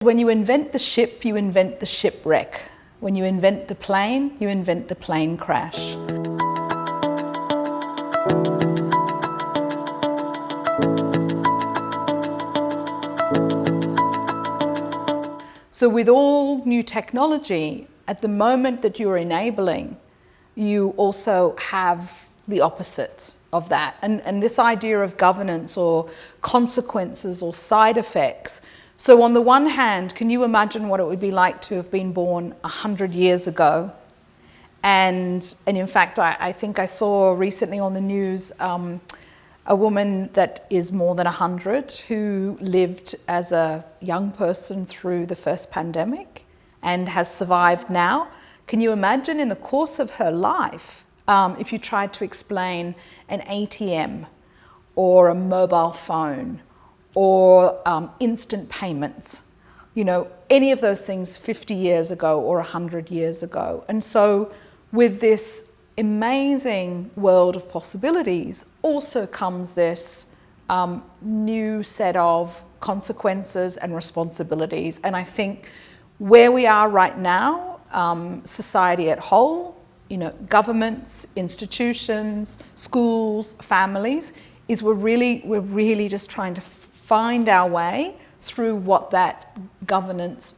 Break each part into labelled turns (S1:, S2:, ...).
S1: When you invent the ship, you invent the shipwreck. When you invent the plane, you invent the plane crash. So with all new technology, at the moment that you're enabling, you also have the opposite of that. And this idea of governance or consequences or side effects. So on the one hand, can you imagine what it would be like to have been born 100 years ago? And in fact, I think I saw recently on the news a woman that is more than 100 who lived as a young person through the first pandemic and has survived now. Can you imagine in the course of her life, if you tried to explain an ATM or a mobile phone or instant payments, you know, any of those things 50 years ago or 100 years ago. And so with this amazing world of possibilities also comes this new set of consequences and responsibilities. And I think where we are right now, society at whole, you know, governments, institutions, schools, families, is we're really just trying to find our way through what that governance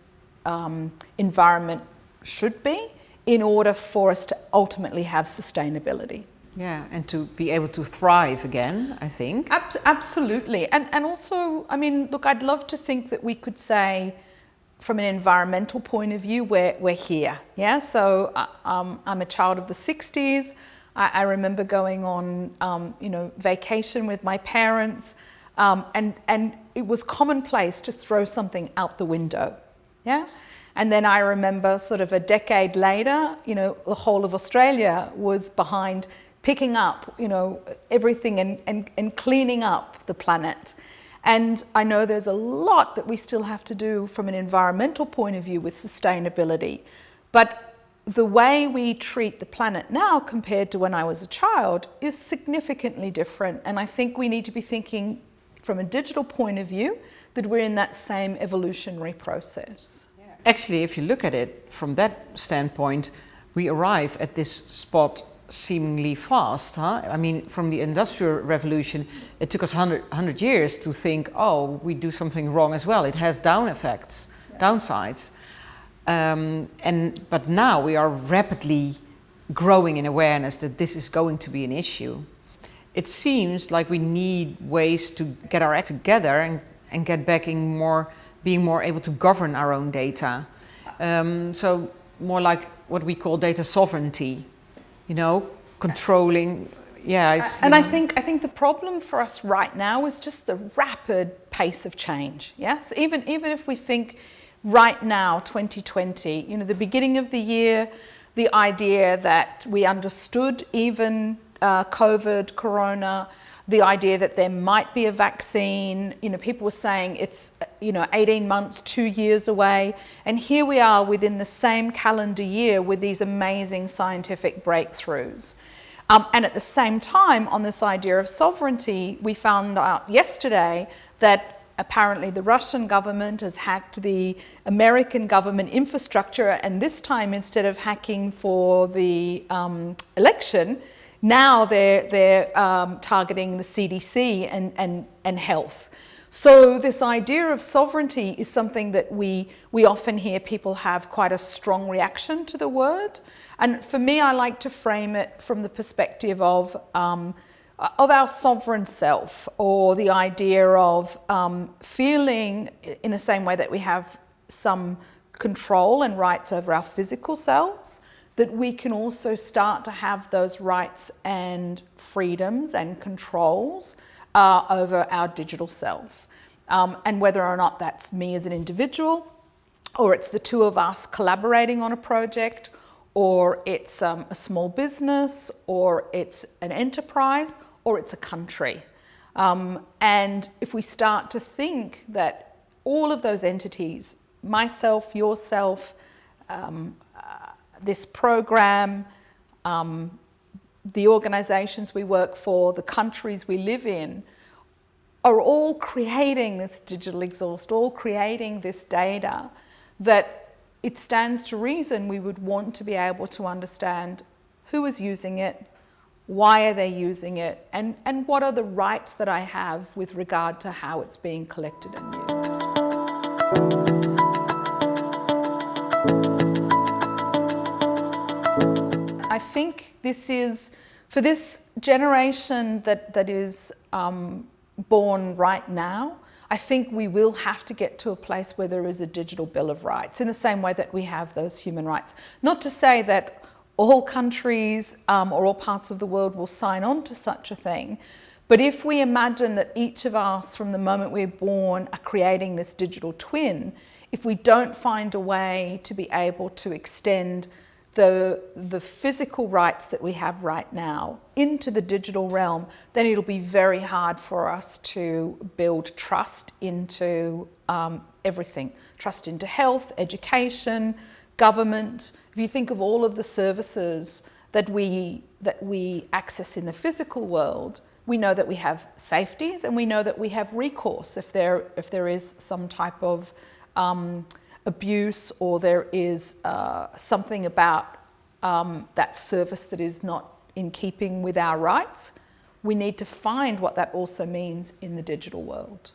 S1: environment should be in order for us to ultimately have sustainability.
S2: Yeah, and to be able to thrive again, I think.
S1: Absolutely. And also, I mean, look, I'd love to think that we could say, from an environmental point of view, we're here. Yeah, so I'm a child of the 60s. I remember going on, you know, vacation with my parents, and it was commonplace to throw something out the window. Yeah. And then I remember sort of a decade later, you know, the whole of Australia was behind picking up, you know, everything and cleaning up the planet. And I know there's a lot that we still have to do from an environmental point of view with sustainability. But the way we treat the planet now compared to when I was a child is significantly different. And I think we need to be thinking from a digital point of view that we're in that same evolutionary process.
S2: Actually, if you look at it from that standpoint, we arrive at this spot seemingly fast. I mean, from the Industrial Revolution, it took us 100 years to think, oh, we do something wrong as well. It has down effects, downsides. But now we are rapidly growing in awareness that this is going to be an issue. It seems like we need ways to get our act together and get back in being more able to govern our own data. So more like what we call data sovereignty, you know, controlling. Yeah.
S1: And I think the problem for us right now is just the rapid pace of change. Yes, even if we think right now, 2020, you know, the beginning of the year, the idea that we understood even COVID, Corona, the idea that there might be a vaccine, you know, people were saying it's, you know, 18 months, 2 years away. And here we are within the same calendar year with these amazing scientific breakthroughs. And at the same time, on this idea of sovereignty, we found out yesterday that apparently the Russian government has hacked the American government infrastructure. And this time, instead of hacking for the election, now they're targeting the CDC and health. So this idea of sovereignty is something that we often hear people have quite a strong reaction to the word. And for me, I like to frame it from the perspective of our sovereign self, or the idea of feeling in the same way that we have some control and rights over our physical selves, that we can also start to have those rights and freedoms and controls over our digital self. And whether or not that's me as an individual, or it's the two of us collaborating on a project, or it's a small business, or it's an enterprise, or it's a country. And if we start to think that all of those entities, myself, yourself, this program, the organizations we work for, the countries we live in, are all creating this digital exhaust, all creating this data, that it stands to reason we would want to be able to understand who is using it, why are they using it, and what are the rights that I have with regard to how it's being collected and used. I think this is, for this generation that is born right now, I think we will have to get to a place where there is a digital bill of rights in the same way that we have those human rights. Not to say that all countries or all parts of the world will sign on to such a thing, but if we imagine that each of us from the moment we're born are creating this digital twin, if we don't find a way to be able to extend the physical rights that we have right now into the digital realm, then it'll be very hard for us to build trust into everything. Trust into health, education, government. If you think of all of the services that we access in the physical world, we know that we have safeties and we know that we have recourse if there is some type of abuse, or there is something about that service that is not in keeping with our rights. We need to find what that also means in the digital world.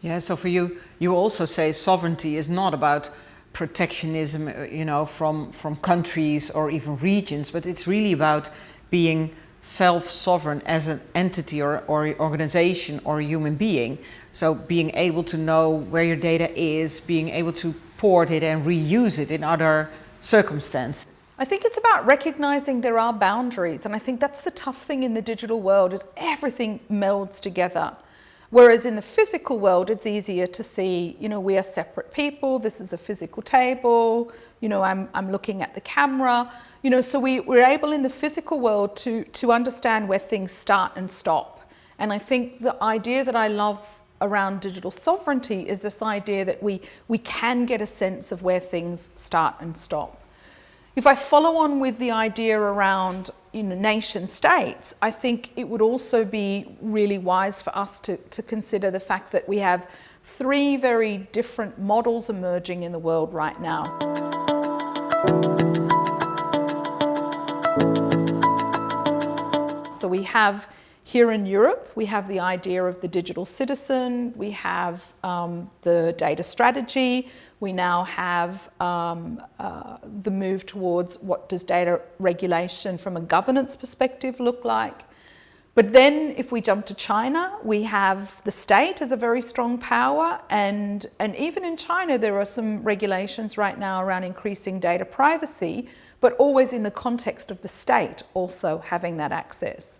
S2: Yeah, so for you, you also say sovereignty is not about protectionism, you know, from countries or even regions, but it's really about being self-sovereign as an entity or organization or a human being. So being able to know where your data is, being able to port it and reuse it in other circumstances.
S1: I think it's about recognizing there are boundaries, and I think that's the tough thing in the digital world, is everything melds together. Whereas in the physical world, it's easier to see, you know, we are separate people, this is a physical table, you know, I'm looking at the camera, you know, so we're able in the physical world to understand where things start and stop. And I think the idea that I love around digital sovereignty is this idea that we can get a sense of where things start and stop. If I follow on with the idea around, you know, nation states, I think it would also be really wise for us to consider the fact that we have three very different models emerging in the world right now. So we have here in Europe, we have the idea of the digital citizen, we have the data strategy, we now have the move towards what does data regulation from a governance perspective look like. But then if we jump to China, we have the state as a very strong power, and even in China there are some regulations right now around increasing data privacy, but always in the context of the state also having that access.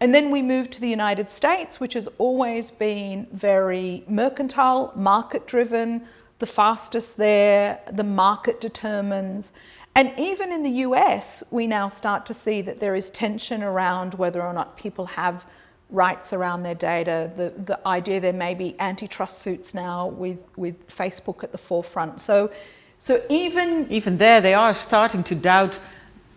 S1: And then we move to the United States, which has always been very mercantile, market-driven, the fastest there, the market determines. And even in the US, we now start to see that there is tension around whether or not people have rights around their data. The idea there may be antitrust suits now with Facebook at the forefront. So even
S2: there, they are starting to doubt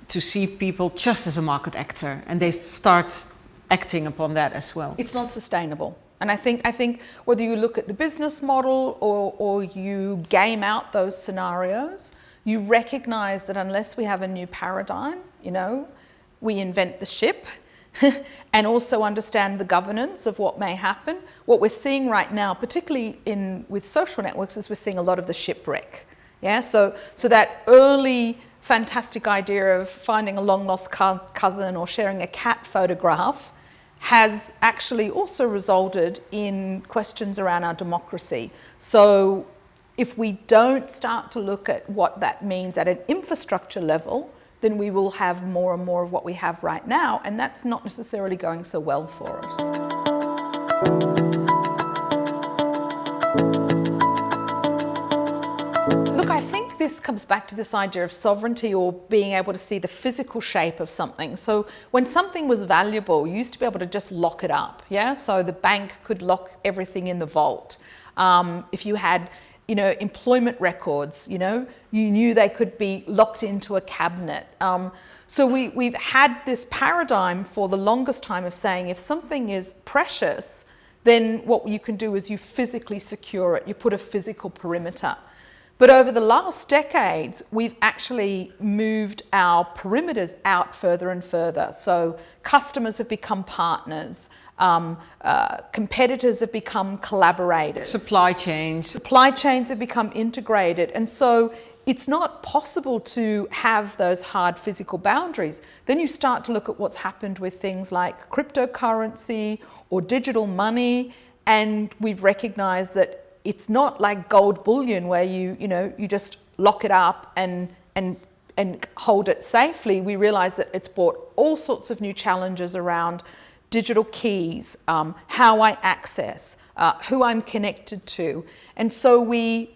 S2: to see people just as a market actor, and they start acting upon that as well.
S1: It's not sustainable. And I think whether you look at the business model or you game out those scenarios, you recognize that unless we have a new paradigm, you know, we invent the ship and also understand the governance of what may happen. What we're seeing right now, particularly with social networks, is we're seeing a lot of the shipwreck. Yeah, so that early fantastic idea of finding a long lost cousin or sharing a cat photograph has actually also resulted in questions around our democracy. So if we don't start to look at what that means at an infrastructure level, then we will have more and more of what we have right now, and that's not necessarily going so well for us. Look, I think this comes back to this idea of sovereignty, or being able to see the physical shape of something. So when something was valuable, you used to be able to just lock it up, yeah? So the bank could lock everything in the vault. If you had, you know, employment records, you know, you knew they could be locked into a cabinet. So we've had this paradigm for the longest time of saying if something is precious, then what you can do is you physically secure it. You put a physical perimeter. But over the last decades, we've actually moved our perimeters out further and further. So customers have become partners. Competitors have become collaborators.
S2: Supply chains.
S1: Supply chains have become integrated. And so it's not possible to have those hard physical boundaries. Then you start to look at what's happened with things like cryptocurrency or digital money. And we've recognized that it's not like gold bullion where you just lock it up and hold it safely. We realize that it's brought all sorts of new challenges around digital keys, how I access, who I'm connected to. And so we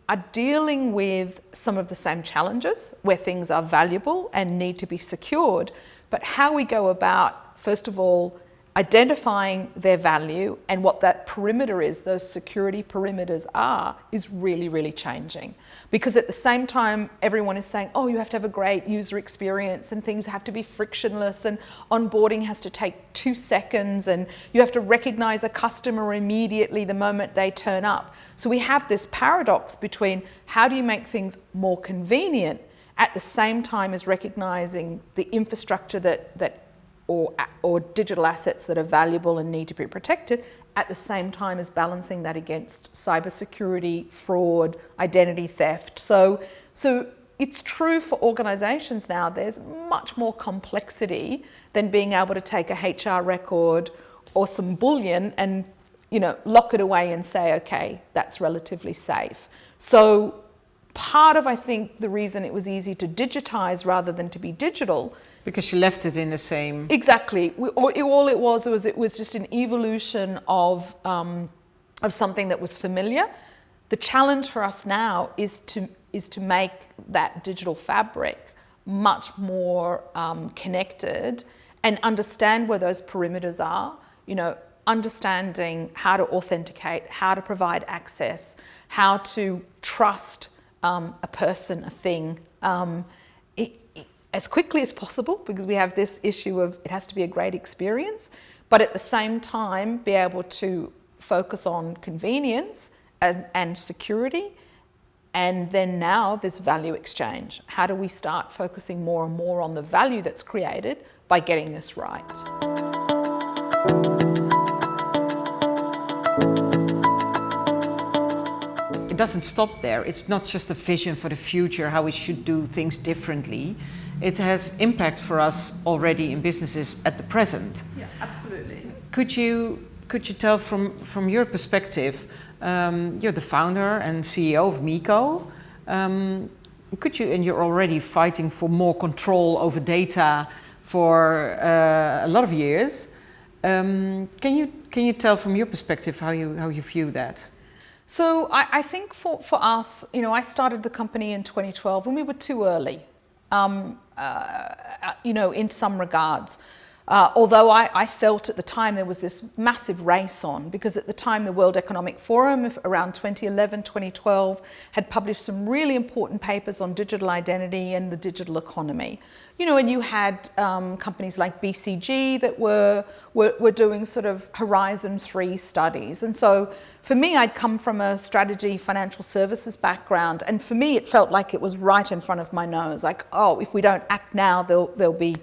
S1: are dealing with some of the same challenges where things are valuable and need to be secured, but how we go about, first of all, identifying their value and what that perimeter is, those security perimeters are, is really, really changing. Because at the same time, everyone is saying, oh, you have to have a great user experience and things have to be frictionless and onboarding has to take 2 seconds and you have to recognize a customer immediately the moment they turn up. So we have this paradox between how do you make things more convenient at the same time as recognizing the infrastructure or digital assets that are valuable and need to be protected, at the same time as balancing that against cybersecurity, fraud, identity theft. So it's true for organizations now, there's much more complexity than being able to take a HR record or some bullion and lock it away and say, okay, that's relatively safe. So part of, I think, the reason it was easy to digitize rather than to be digital.
S2: Because you left it in the same...
S1: Exactly. All it was just an evolution of something that was familiar. The challenge for us now is to make that digital fabric much more connected and understand where those perimeters are, understanding how to authenticate, how to provide access, how to trust a person, a thing, as quickly as possible, because we have this issue of it has to be a great experience, but at the same time be able to focus on convenience and security. And then now this value exchange. How do we start focusing more and more on the value that's created by getting this right?
S2: It doesn't stop there. It's not just a vision for the future, how we should do things differently. It has impact for us already in businesses at the present.
S1: Yeah, absolutely.
S2: Could you tell from your perspective, you're the founder and CEO of Meeco. And you're already fighting for more control over data for a lot of years. Can you tell from your perspective how you view that?
S1: So I think for us, I started the company in 2012 when we were too early, in some regards. Although I felt at the time there was this massive race on, because at the time the World Economic Forum around 2011, 2012 had published some really important papers on digital identity and the digital economy. And you had companies like BCG that were doing sort of Horizon 3 studies. And so for me, I'd come from a strategy financial services background. And for me, it felt like it was right in front of my nose. Like, oh, if we don't act now, there'll be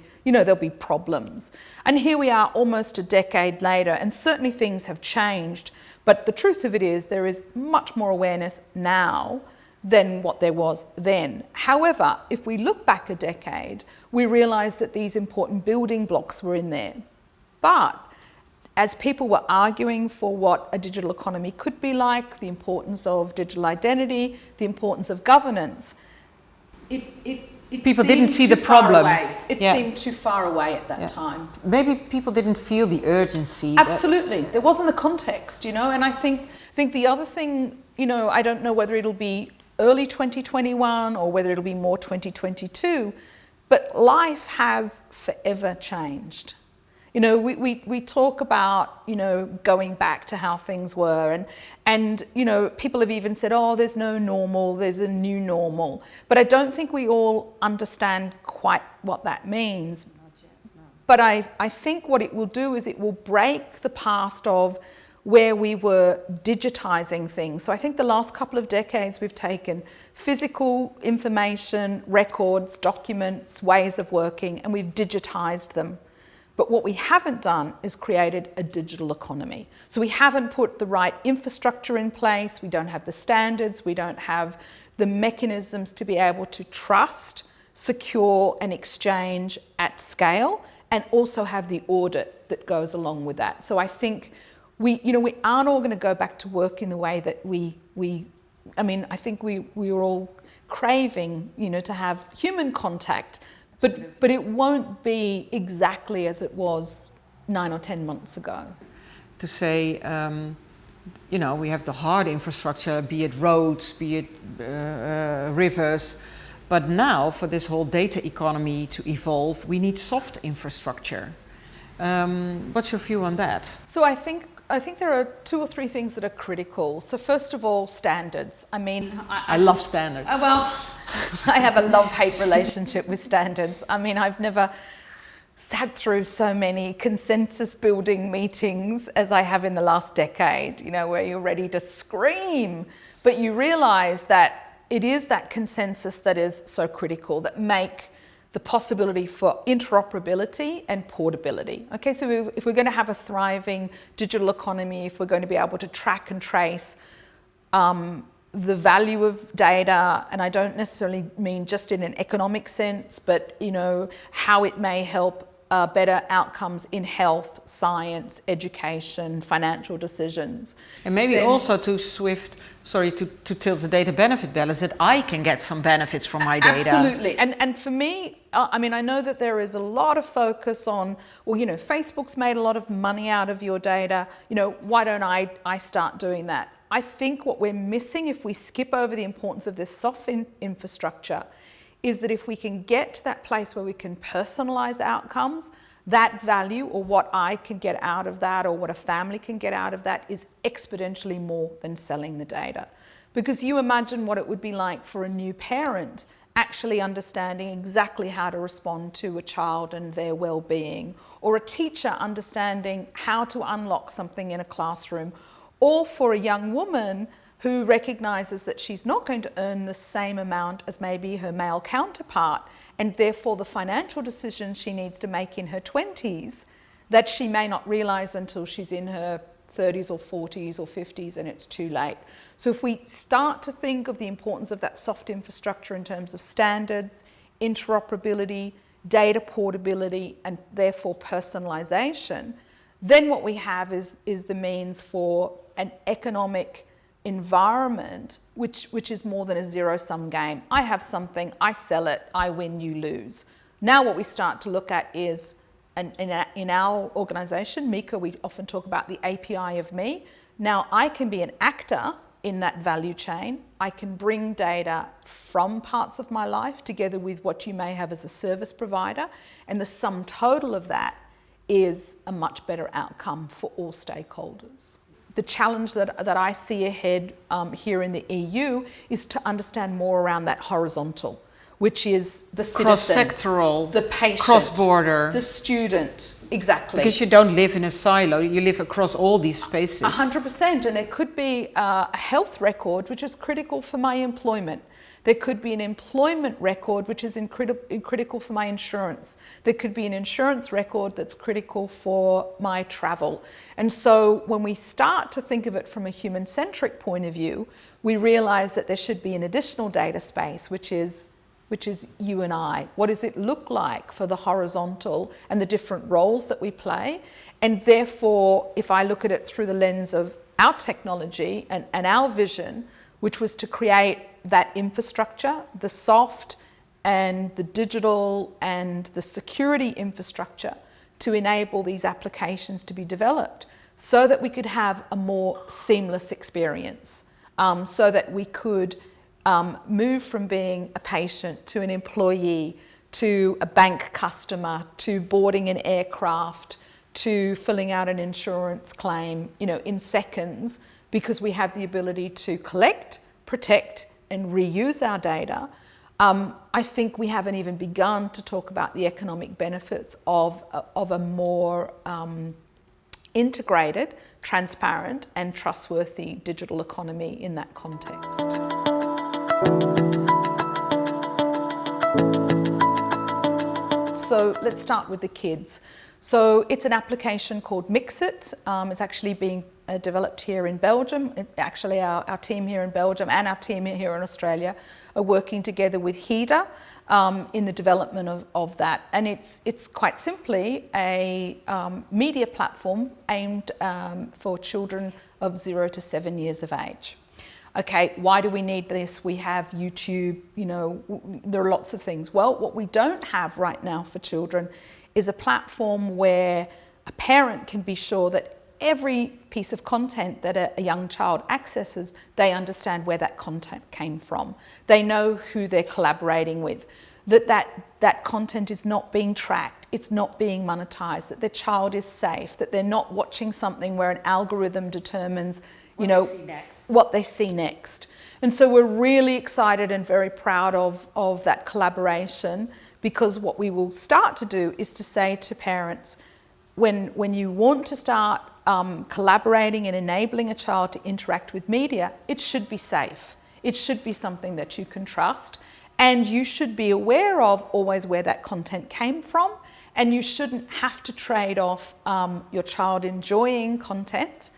S1: problems. And here we are almost a decade later, and certainly things have changed. But the truth of it is there is much more awareness now than what there was then. However, if we look back a decade, we realize that these important building blocks were in there. But as people were arguing for what a digital economy could be like, the importance of digital identity, the importance of governance,
S2: people didn't see the problem.
S1: It seemed too far away at that time.
S2: Maybe people didn't feel the urgency.
S1: Absolutely. There wasn't the context, and I think the other thing, I don't know whether it'll be early 2021 or whether it'll be more 2022, but life has forever changed. We talk about, going back to how things were and people have even said, oh, there's no normal, there's a new normal. But I don't think we all understand quite what that means. But I think what it will do is it will break the past of where we were digitizing things. So I think the last couple of decades we've taken physical information, records, documents, ways of working, and we've digitized them. But what we haven't done is created a digital economy. So we haven't put the right infrastructure in place, we don't have the standards, we don't have the mechanisms to be able to trust, secure and exchange at scale, and also have the audit that goes along with that. So I think we aren't all going to go back to work in the way that I think we are all craving, to have human contact, but it won't be exactly as it was 9 or 10 months ago.
S2: To say, we have the hard infrastructure, be it roads, be it rivers, but now for this whole data economy to evolve, we need soft infrastructure. What's your view on that?
S1: So I think there are 2 or 3 things that are critical. So first of all, standards. I
S2: love standards.
S1: Well, I have a love-hate relationship with standards. I've never sat through so many consensus building meetings as I have in the last decade, where you're ready to scream, but you realize that it is that consensus that is so critical, that make the possibility for interoperability and portability. Okay, so if we're going to have a thriving digital economy, if we're going to be able to track and trace the value of data, and I don't necessarily mean just in an economic sense, but how it may help better outcomes in health, science, education, financial decisions.
S2: And maybe also to tilt the data benefit balance, that I can get some benefits from my data.
S1: Absolutely. And for me, I know that there is a lot of focus on, Facebook's made a lot of money out of your data. Why don't I start doing that? I think what we're missing if we skip over the importance of this soft infrastructure is that if we can get to that place where we can personalize outcomes, that value, or what I can get out of that, or what a family can get out of that, is exponentially more than selling the data. Because you imagine what it would be like for a new parent actually understanding exactly how to respond to a child and their well-being, or a teacher understanding how to unlock something in a classroom, or for a young woman who recognises that she's not going to earn the same amount as maybe her male counterpart, and therefore the financial decisions she needs to make in her 20s that she may not realise until she's in her 30s or 40s or 50s and it's too late. So if we start to think of the importance of that soft infrastructure in terms of standards, interoperability, data portability, and therefore personalisation, then what we have is the means for an economic environment which is more than a zero-sum game. I have something, I sell it, I win, you lose. Now what we start to look at is, and in our organisation, Meeco, we often talk about the API of me. Now I can be an actor in that value chain. I can bring data from parts of my life together with what you may have as a service provider, and the sum total of that is a much better outcome for all stakeholders. The challenge that I see ahead here in the EU is to understand more around that horizontal, which is the citizen,
S2: cross-sectoral,
S1: the patient,
S2: cross-border,
S1: the student, exactly.
S2: Because you don't live in a silo, you live across all these spaces.
S1: 100%, and there could be a health record which is critical for my employment. There could be an employment record which is critical for my insurance. There could be an insurance record that's critical for my travel. And so when we start to think of it from a human-centric point of view, we realise that there should be an additional data space, which is you and I. What does it look like for the horizontal and the different roles that we play? And therefore, if I look at it through the lens of our technology and our vision, which was to create that infrastructure, the soft and the digital and the security infrastructure to enable these applications to be developed so that we could have a more seamless experience, so that we could move from being a patient to an employee, to a bank customer, to boarding an aircraft, to filling out an insurance claim, in seconds, because we have the ability to collect, protect, and reuse our data I think we haven't even begun to talk about the economic benefits of a more integrated, transparent and trustworthy digital economy in that context. So let's start with the kids. So it's an application called Mixit. It's actually being developed here in Belgium. Actually, our team here in Belgium and our team here in Australia are working together with HIDA in the development of that. And it's quite simply a media platform aimed for children of 0 to 7 years of age. Okay, why do we need this? We have YouTube, you know, there are lots of things. Well, what we don't have right now for children is a platform where a parent can be sure that every piece of content that a young child accesses, they understand where that content came from. They know who they're collaborating with, that content is not being tracked, it's not being monetized, that their child is safe, that they're not watching something where an algorithm determines what they see next. And so we're really excited and very proud of that collaboration, because what we will start to do is to say to parents, when you want to start collaborating and enabling a child to interact with media, it should be safe. It should be something that you can trust, and you should be aware of always where that content came from, and you shouldn't have to trade off your child enjoying content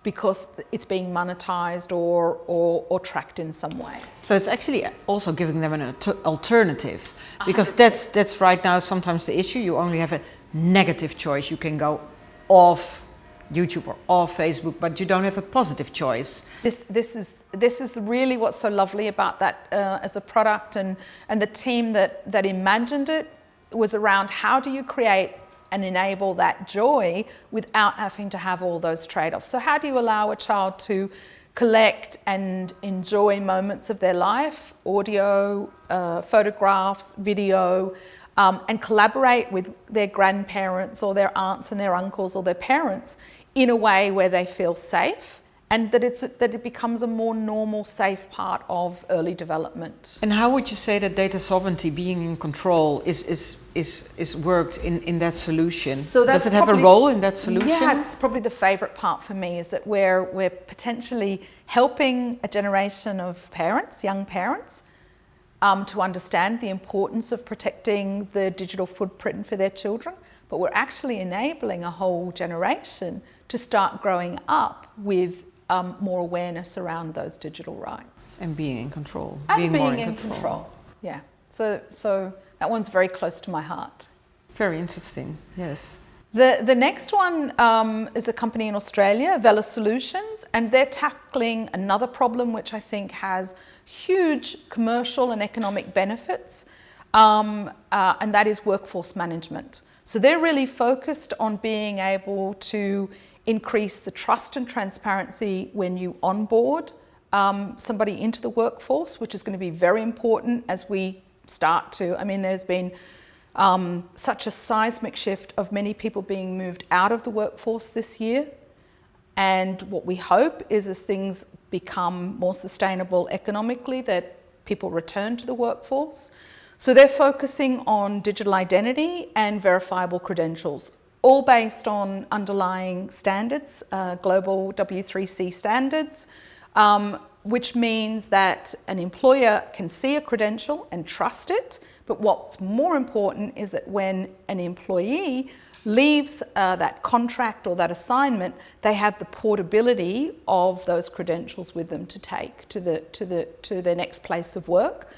S1: because it's being monetized or tracked in some way.
S2: So it's actually also giving them an alternative, because that's right now sometimes the issue. You only have a negative choice. You can go off YouTube or off Facebook, but you don't have a positive choice. This is really what's so lovely about that as a product, and the team that imagined it was around how do you create and enable that joy without having to have all those trade-offs. So how do you allow a child to collect and enjoy moments of their life, audio, photographs, video, and collaborate with their grandparents or their aunts and their uncles or their parents in a way where they feel safe, and that it becomes a more normal, safe part of early development. And how would you say that data sovereignty, being in control, is worked in that solution?
S1: So
S2: does it have a role in that solution?
S1: Yeah, it's probably the favourite part for me, is that we're potentially helping a generation of parents, young parents, to understand the importance of protecting the digital footprint for their children, but we're actually enabling a whole generation to start growing up with more awareness around those digital rights.
S2: And being in control.
S1: And being in control. Yeah. So that one's very close to my heart.
S2: Very interesting, yes.
S1: The next one is a company in Australia, Vela Solutions, and they're tackling another problem which I think has huge commercial and economic benefits, and that is workforce management. So they're really focused on being able to increase the trust and transparency when you onboard somebody into the workforce, which is going to be very important as we start to, I mean, there's been such a seismic shift of many people being moved out of the workforce this year. And what we hope is, as things become more sustainable economically, that people return to the workforce. So they're focusing on digital identity and verifiable credentials, all based on underlying standards, global W3C standards, which means that an employer can see a credential and trust it. But what's more important is that when an employee leaves that contract or that assignment, they have the portability of those credentials with them to take to their next place of work.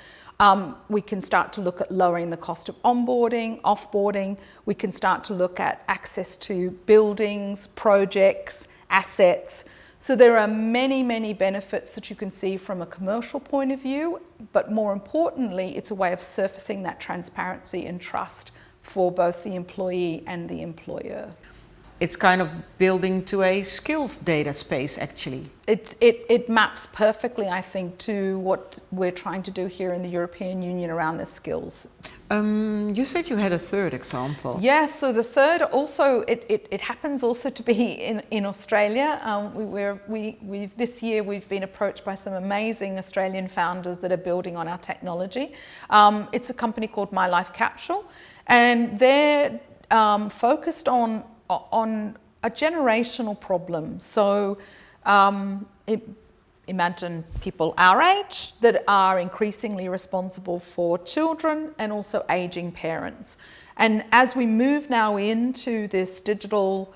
S1: We can start to look at lowering the cost of onboarding, offboarding. We can start to look at access to buildings, projects, assets. So there are many, many benefits that you can see from a commercial point of view, but more importantly, it's a way of surfacing that transparency and trust for both the employee and the employer.
S2: it's kind of building to a skills data space, actually.
S1: It maps perfectly, I think, to what we're trying to do here in the European Union around the skills.
S2: You said you had a third example.
S1: Yes, so the third also, it happens also to be in Australia. This year we've been approached by some amazing Australian founders that are building on our technology. It's a company called My Life Capsule, and they're focused on a generational problem. So imagine people our age that are increasingly responsible for children and also aging parents. And as we move now into this digital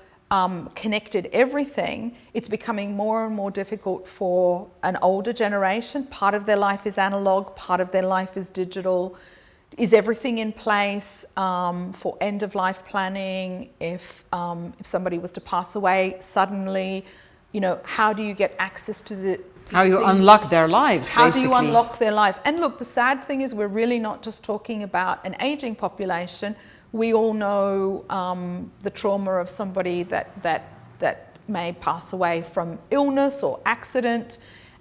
S1: connected everything, it's becoming more and more difficult for an older generation. Part of their life is analog, part of their life is digital. Is everything in place for end-of-life planning? If somebody was to pass away suddenly, you know, how do you get access to the...
S2: How you unlock their lives,
S1: How
S2: basically.
S1: do you unlock their life? And look, the sad thing is we're really not just talking about an aging population. We all know the trauma of somebody that may pass away from illness or accident.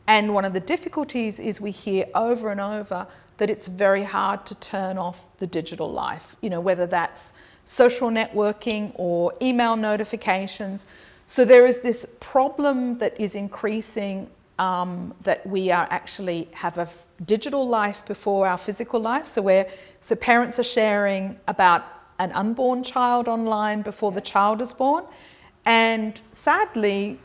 S1: And one of the difficulties is we hear over and over that it's very hard to turn off the digital life, you know, whether that's social networking or email notifications. So there is this problem that is increasing, that we are actually have a digital life before our physical life. So parents are sharing about an unborn child online before the child is born. And sadly,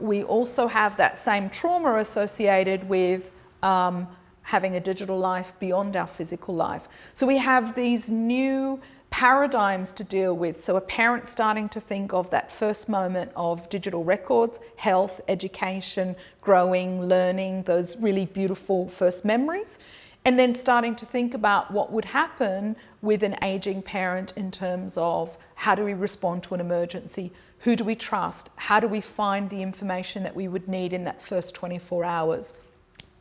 S1: we also have that same trauma associated with having a digital life beyond our physical life. So we have these new paradigms to deal with. So a parent starting to think of that first moment of digital records, health, education, growing, learning, those really beautiful first memories. And then starting to think about what would happen with an aging parent in terms of how do we respond to an emergency? Who do we trust? How do we find the information that we would need in that first 24 hours?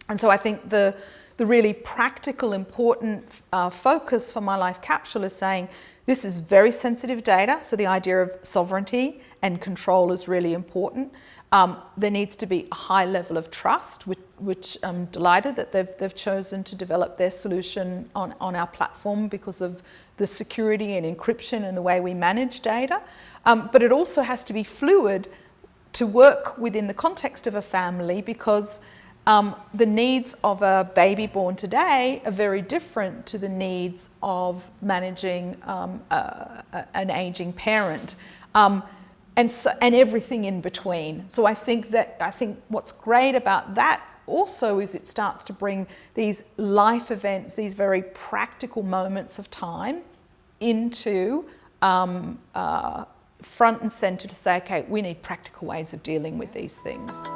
S1: And so I think the really practical, important focus for My Life Capsule is saying this is very sensitive data. So the idea of sovereignty and control is really important. There needs to be a high level of trust, which I'm delighted that they've chosen to develop their solution on our platform because of the security and encryption and the way we manage data. But it also has to be fluid to work within the context of a family, because the needs of a baby born today are very different to the needs of managing an aging parent, and everything in between. So I think what's great about that also is it starts to bring these life events, these very practical moments of time into front and center to say, okay, we need practical ways of dealing with these things.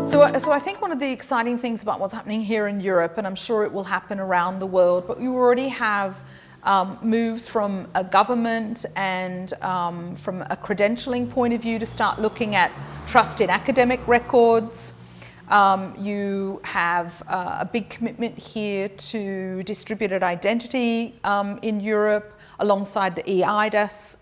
S1: So I think one of the exciting things about what's happening here in Europe, and I'm sure it will happen around the world, but we already have moves from a government and from a credentialing point of view to start looking at trust in academic records. You have a big commitment here to distributed identity in Europe alongside the eIDAS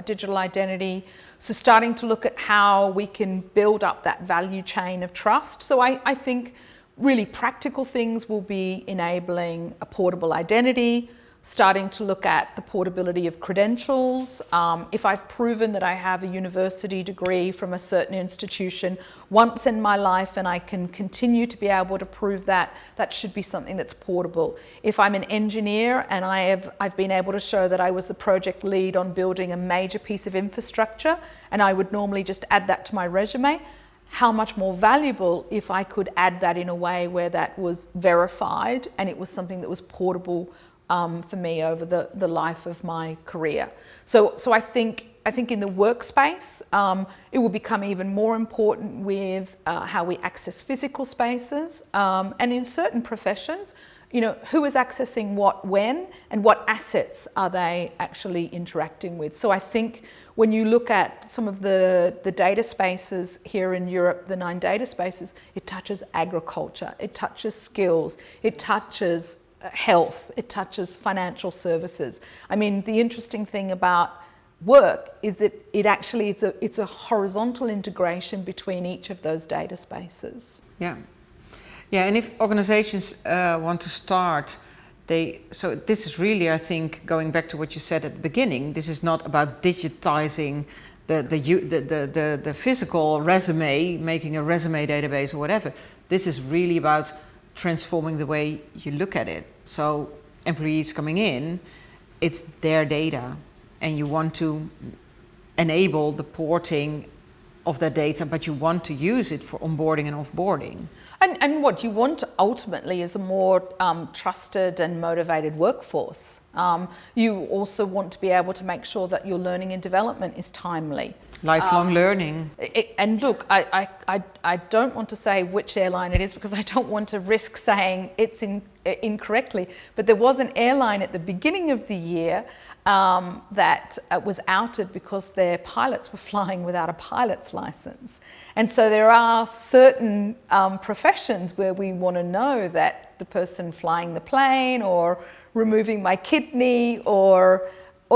S1: digital identity. So starting to look at how we can build up that value chain of trust. So I think really practical things will be enabling a portable identity, starting to look at the portability of credentials. If I've proven that I have a university degree from a certain institution once in my life and I can continue to be able to prove that, that should be something that's portable. If I'm an engineer and I've been able to show that I was the project lead on building a major piece of infrastructure and I would normally just add that to my resume, how much more valuable if I could add that in a way where that was verified and it was something that was portable for me over the life of my career. So I think in the workspace, it will become even more important with how we access physical spaces, and in certain professions, you know, who is accessing what when and what assets are they actually interacting with. So I think when you look at some of the data spaces here in Europe, the 9 data spaces, it touches agriculture, it touches skills, it touches health, it touches financial services. I mean, the interesting thing about work is that it's a horizontal integration between each of those data spaces.
S2: Yeah. Yeah, and if organizations want to start, so this is really, I think, going back to what you said at the beginning, this is not about digitizing the physical resume, making a resume database or whatever. This is really about transforming the way you look at it. So employees coming in, it's their data, and you want to enable the porting of that data, but you want to use it for onboarding and offboarding.
S1: And what you want ultimately is a more trusted and motivated workforce. You also want to be able to make sure that your learning and development is timely.
S2: Lifelong learning.
S1: And look, I don't want to say which airline it is because I don't want to risk saying it's incorrectly, but there was an airline at the beginning of the year that was outed because their pilots were flying without a pilot's license. And so there are certain professions where we want to know that the person flying the plane or removing my kidney or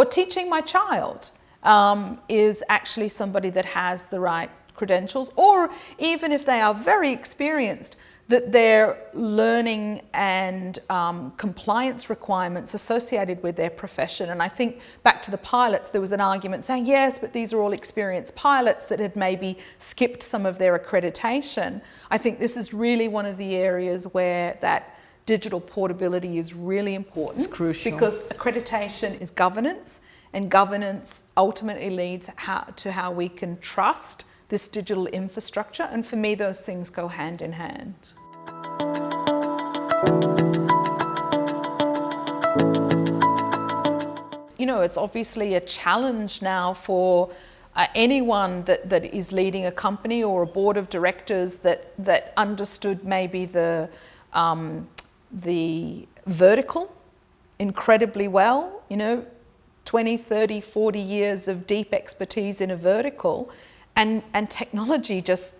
S1: teaching my child is actually somebody that has the right credentials, or even if they are very experienced, that their learning and compliance requirements associated with their profession. And I think back to the pilots, there was an argument saying, yes, but these are all experienced pilots that had maybe skipped some of their accreditation. I think this is really one of the areas where that digital portability is really important.
S2: It's crucial.
S1: Because accreditation is governance, and governance ultimately leads to how we can trust this digital infrastructure. And for me, those things go hand in hand. You know, it's obviously a challenge now for anyone that is leading a company or a board of directors that understood maybe the vertical incredibly well, you know, 20, 30, 40 years of deep expertise in a vertical, and technology just,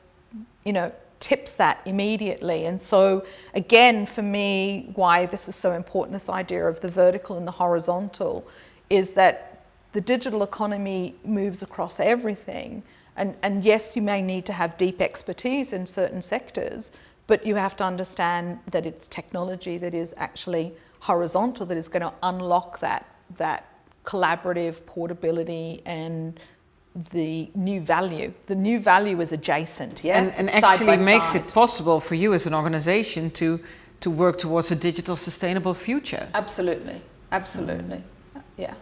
S1: you know, tips that immediately. And so again, for me, why this is so important, this idea of the vertical and the horizontal, is that the digital economy moves across everything. And yes, you may need to have deep expertise in certain sectors, but you have to understand that it's technology that is actually horizontal, that is going to unlock that collaborative portability and the new value. The new value is adjacent, yeah?
S2: And actually makes it possible for you as an organization to work towards a digital sustainable future.
S1: Absolutely, absolutely, yeah.